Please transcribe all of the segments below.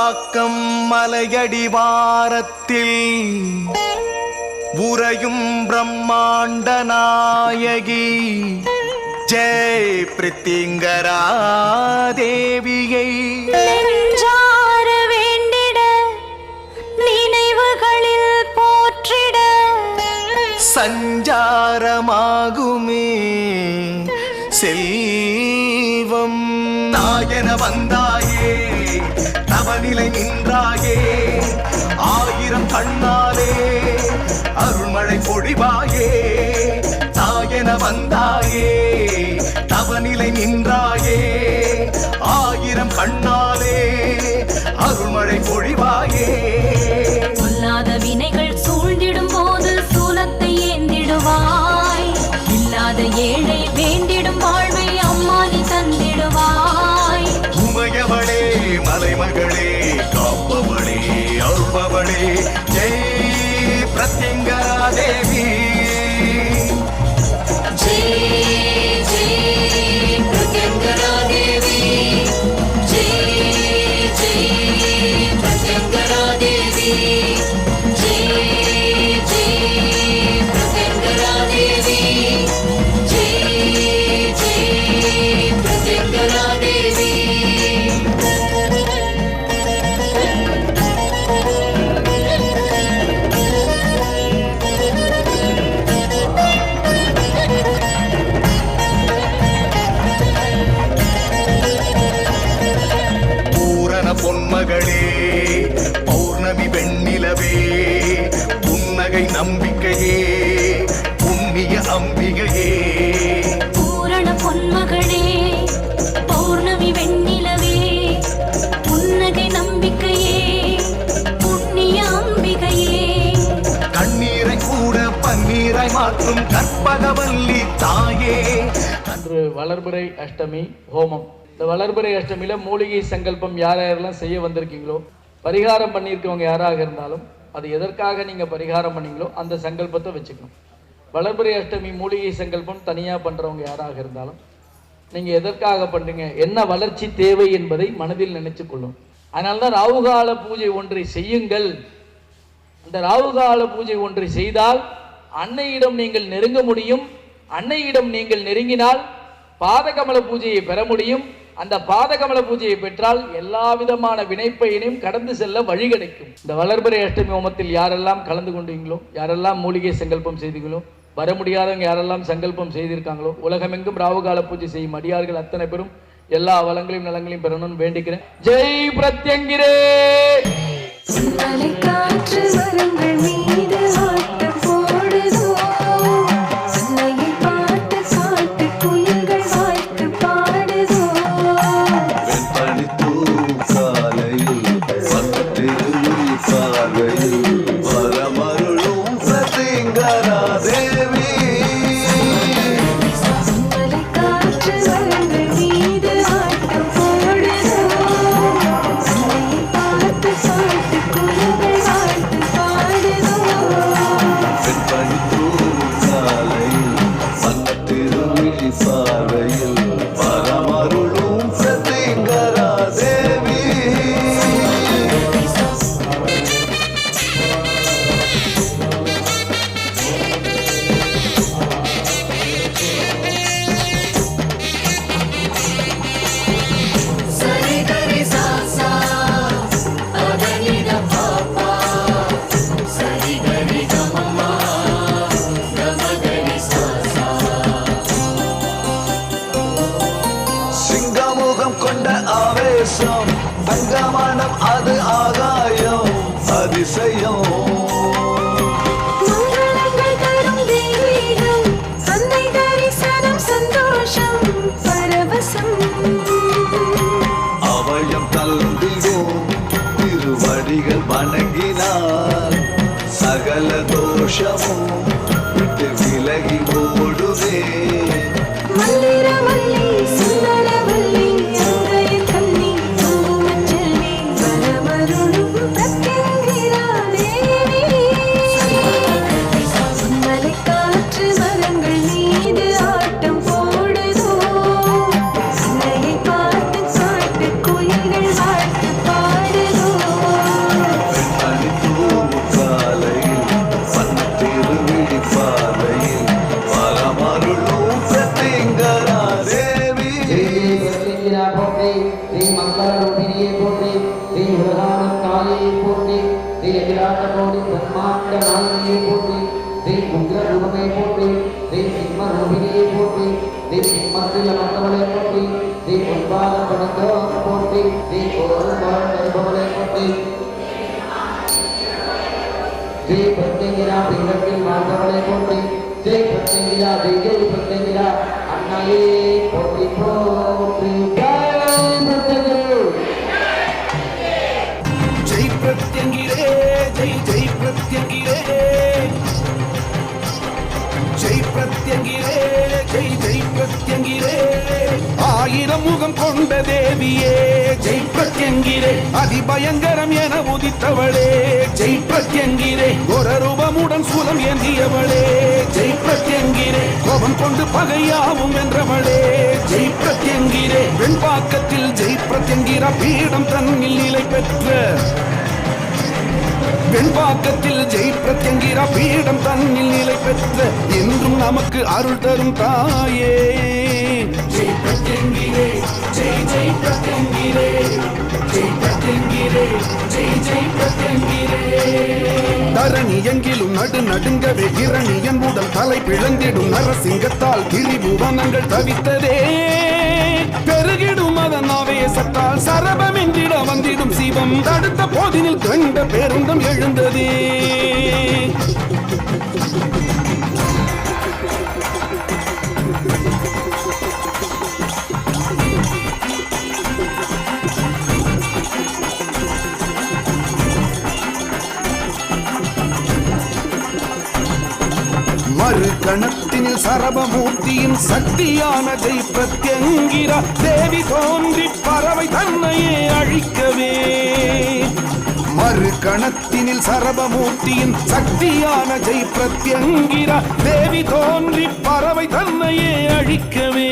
பாக்கம் மலையடிவாரத்தில் உறையும் பிரம்மாண்ட நாயகி ஜெய் பிரித்திங்கரா தேவியை நெஞ்சார வேண்டிட நினைவுகளில் போற்றிட சஞ்சாரமாகுமே செல்வம் நாயன வந்தாயே தவநிலை நின்றாயே ஆயிரம் கண்ணாலே அருள்மழை பொழிவாயே தாயன வந்தாயே தவநிலை நின்றாயே ஆயிரம் கண்ணாலே அருள்மழை பொழிவாயே சொல்லாத வினைகள் சூழ்ந்திடும் போது சூலத்தை ஏந்திடுவாய் இல்லாத ஏழை வேண்டிடும் வாழ்வை அம்மா நீ தந்திடுவாய் உமையவளே மலைமகளே காப்பவளே அருள்பவளே ஜெய் பிரத்யங்கரா தேவி ஜெய் ஜெய் பிரத்யங்கரா தேவி ஜெய் ஜெய் பிரத்யங்கரா தேவி ஜெய் ஜெய் பிரத்யங்கரா தேவி ஜெய் ஜெய் பிரத்யங்கரா தேவி பொன்மகளே பௌர்ணமி வெண்ணிலவே புன்னகை நம்பிக்கையே புண்ணிய அம்பிகையே பூரண பொன்மகளே பௌர்ணமி வெண்ணிலவே புன்னகை நம்பிக்கையே புண்ணிய அம்பிகையே கண்ணீரை கூட பன்னீராய் மாற்றும் கற்பகவல்லி தாயே. அன்று வளர்பிறை அஷ்டமி ஹோமம். இந்த வளர்பிறை அஷ்டமியில் மூலிகை சங்கல்பம் யாரெல்லாம் செய்ய வந்திருக்கீங்களோ, பரிகாரம் பண்ணியிருக்கவங்க யாராக இருந்தாலும் அது எதற்காக நீங்கள் பரிகாரம் பண்ணீங்களோ அந்த சங்கல்பத்தை வச்சுக்கணும். வளர்பிறை அஷ்டமி மூலிகை சங்கல்பம் தனியாக பண்ணுறவங்க யாராக இருந்தாலும் நீங்கள் எதற்காக பண்ணுறீங்க, என்ன வளர்ச்சி தேவை என்பதை மனதில் நினைச்சு கொள்ளும். அதனால தான் ராவுகால பூஜை ஒன்றை செய்யுங்கள். அந்த ராவுகால பூஜை ஒன்றை செய்தால் அன்னையிடம் நீங்கள் நெருங்க முடியும். அன்னையிடம் நீங்கள் நெருங்கினால் பாதகமல பூஜையை பெற முடியும். அந்த பாதகமல பூஜையை பெற்றால் எல்லா விதமான வினைப்பயனையும் கடந்து செல்ல வழி கிடைக்கும். இந்த வளர்பிறை அஷ்டமி ஹோமத்தில் யாரெல்லாம் கலந்து கொண்டீங்களோ, யாரெல்லாம் மூலிகை சங்கல்பம் செய்தீங்களோ, வர முடியாதவங்க யாரெல்லாம் சங்கல்பம் செய்திருக்காங்களோ, உலகமெங்கும் ராவுகால பூஜை செய்யும் அடியார்கள் அத்தனை பேரும் எல்லா வளங்களையும் நலங்களையும் பெறணும்னு வேண்டிக்கிறேன். ஜெய் பிரத்யங்கிரே. தங்கமானம் அது ஆகாயம் அதிசயம் அவயம் தந்திடும் திருவடிகள் வணங்கினார் சகல தோஷமும் விட்டு விலகி ஓடுவே. பாட்டு குயில்கள் வாழ்த்து பாடுதோ. மாறிய மந்தவளை போட்டி ஸ்ரீ பொன்பாத பணிந்தோம் போட்டி ஸ்ரீ கோருமான் நல்பவளை போட்டி ஸ்ரீ பிரத்யங்கிரா பீடத்தில் மாந்தவளை போட்டி ஜெய் பிரத்யங்கிரா ஜெய் ஜெய் பிரத்யங்கிரா அன்னையே போற்றி போற்றி ஜெய் பிரத்யங்கிரே ஜெய் ஜெய் பிரத்யங்கிரே ஜெய் பிரத்யங்கிரே ஜெய் ஜெய் பிரத்யங்கிரே ஆயிரம் முகம் கொண்ட தேவியே ஜெய் பிரத்யங்கிரே அதிபயங்கரம் என உதித்தவளே ஜெய் பிரத்யங்கிரே கோரரூபமுடன் சூலம் ஏந்தியவளே ஜெய் பிரத்யங்கிரே கோபம் கொண்டு பகையாவும் வென்றவளே ஜெய் பிரத்யங்கிரே வெண்பாக்கத்தில் ஜெய் பிரத்யங்கிரா பீடம் தன்னில் நிலை பெற்ற வெண்பாக்கத்தில் ஜெய் பிரத்யங்கிரா பீடம் தன்னில் நிலை பெற்ற என்றும் நமக்கு அருள் தரும் தாயே ஜெய் பிரத்யங்கிரே ஜெய் ஜெய் பிரத்யங்கிரே ஜெய் பிரத்யங்கிரே ஜெய் ஜெய் பிரத்யங்கிரே தரணி எங்கிலும் நடு நடுங்கவே இரணியன் உடல் தலை பிளந்திடும் நரசிங்கத்தால் திரிபுவனங்கள் தவித்ததே பெருகிடும் அதன் ஆவேசத்தால் சரபம் என்றிட வந்திடும் சிவம் தடுத்த போதினில் கண்ட பேருந்தம் எழுந்ததே மறு கணத்தினில் சரபமூர்த்தியின் சக்தியான ஜெய் பிரத்யங்கிரா தேவி தோன்றி பறவை தன்னையே அழிக்கவே மறு கணத்தினில் சரபமூர்த்தியின் சக்தியான ஜெய் பிரத்யங்கிரா தேவி தோன்றி பறவை தன்னையே அழிக்கவே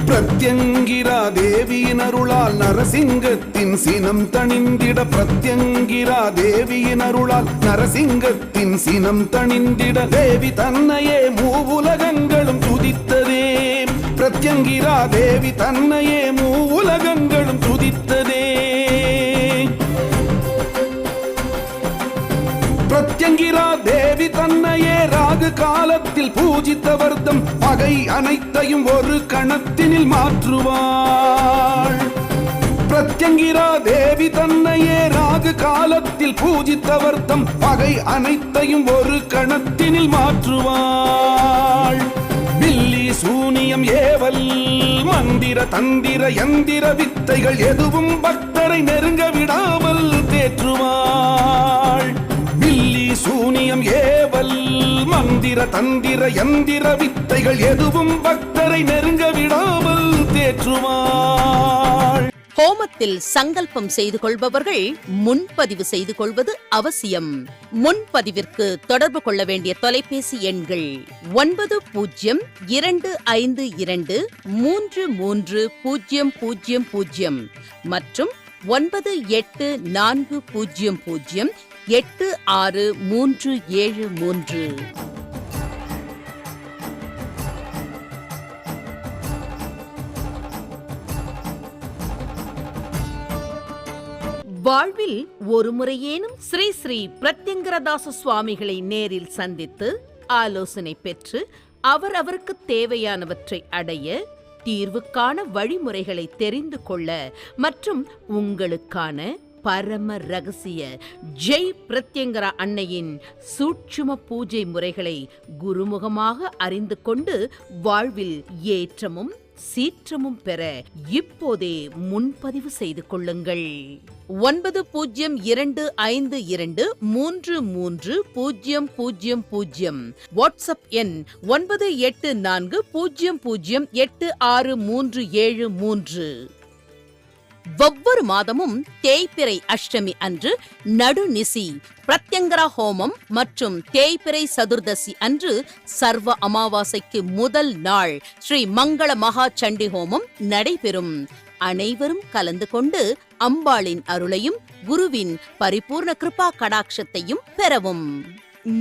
பிரத்யங்கிரா தேவியின் அருளால் நரசிங்கத்தின் சினம் தணிந்திட பிரத்யங்கிரா தேவியின் அருளால் நரசிங்கத்தின் சினம் தணிந்திட தேவி தன்னையே மூவுலகங்களும் துதித்ததே பிரத்யங்கிரா தேவி தன்னையே மூவுலகங்களும் துதித்ததே பிரத்யங்கிரா தேவி தன்னையே ராகு காலத்தில் பூஜித்தவர்தம் பகை அனைத்தையும் ஒரு கணத்தினில் மாற்றுவாள் பிரத்யங்கிரா தேவி தன்னையே ராகு காலத்தில் பூஜித்தவர்தம் பகை அனைத்தையும் ஒரு கணத்தினில் மாற்றுவாள் பில்லி சூனியம் ஏவல் மந்திர தந்திர யந்திர வித்தைகள் எதுவும் பக்தரை நெருங்க விடாமல் தேற்றுவாள் பில்லி சூனியம் ஏவல் மந்திர தந்திர யந்திர வித்தைகள் எதுவும் பக்தரை நெருங்க விடாமல் தேற்றுவாள். ஹோமத்தில் சங்கல்பம் செய்து கொள்பவர்கள் முன்பதிவு செய்து கொள்வது அவசியம். முன்பதிவிற்கு தொடர்பு கொள்ள வேண்டிய தொலைபேசி எண்கள் 9022233000 மற்றும் 9840086373. வாழ்வில் ஒரு முறையேனும் ஸ்ரீ ஸ்ரீ பிரத்யங்கரதாச சுவாமிகளை நேரில் சந்தித்து ஆலோசனை பெற்று அவருக்கு தேவையானவற்றை அடைய, தீர்வுக்கான வழிமுறைகளை தெரிந்து கொள்ள மற்றும் உங்களுக்கான பரம ரகசிய ஜெய் பிரத்யங்கரா அன்னையின் சூட்சும பூஜை முறைகளை குருமுகமாக அறிந்து கொண்டு வாழ்வில் ஏற்றமும் சீற்றமும் பெற இப்போதே முன்பதிவு செய்து கொள்ளுங்கள். 9052233000 வாட்ஸ்அப் எண் 9840086373. ஒவ்வொரு மாதமும் தேய்பிறை அஷ்டமி அன்று நடுநிசி பிரத்யங்கரா ஹோமம் மற்றும் தேய்பிறை சதுர்தசி அன்று சர்வ அமாவாசைக்கு முதல் நாள் ஸ்ரீ மங்கள மகா சண்டி ஹோமம் நடைபெறும். அனைவரும் கலந்து கொண்டு அம்பாளின் அருளையும் குருவின் பரிபூர்ண கிருபா கடாட்சத்தையும் பெறவும்.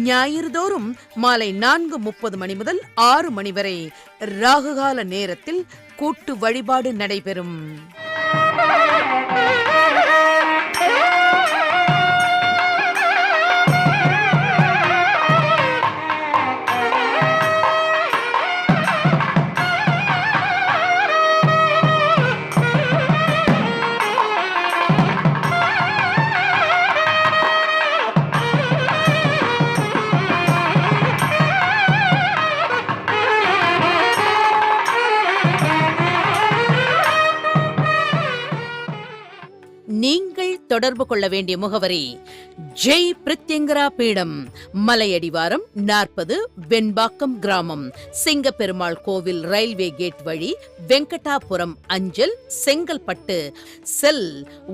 ஞாயிறுதோறும் மாலை 4:30 மணி முதல் 6 மணி வரை ராகுகால நேரத்தில் கூட்டு வழிபாடு நடைபெறும். தொடர்பு கொள்ள வேண்டிய முகவரி ஜெய் பிரத்யங்கரா பீடம், மலையடிவாரம் 40, வெண்பாக்கம் கிராமம், சிங்கப்பெருமாள் கோவில் ரயில்வே கேட் வழி, வெங்கடாபுரம் அஞ்சல், செங்கல்பட்டு. செல்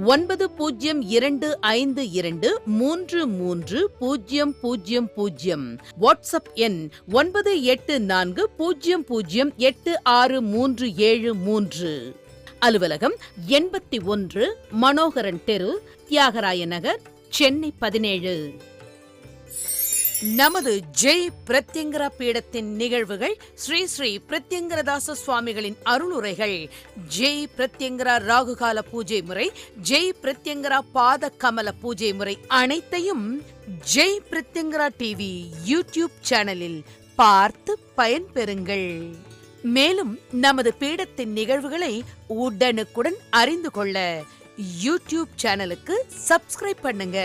9052233000. வாட்ஸ்அப் எண் 9840086373. அலுவலகம் 81 மனோகரன் தெரு, தியாகராய நகர், சென்னை 17. நமது ஜெய் பிரத்யங்கரா பீடத்தின் நிகழ்வுகள், ஸ்ரீ ஸ்ரீ பிரத்யங்கரதாச சுவாமிகளின் அருளுரைகள், ஜெய் பிரத்யங்கரா ராகுகால பூஜை முறை, ஜெய் பிரத்யங்கரா பாத கமல பூஜை முறை அனைத்தையும் ஜெய் பிரத்யங்கரா டிவி யூடியூப் சேனலில் பார்த்து பயன்பெறுங்கள். மேலும் நமது பீடத்தின் நிகழ்வுகளை உடனுக்குடன் அறிந்து கொள்ள யூடியூப் சேனலுக்கு சப்ஸ்கிரைப் பண்ணுங்க.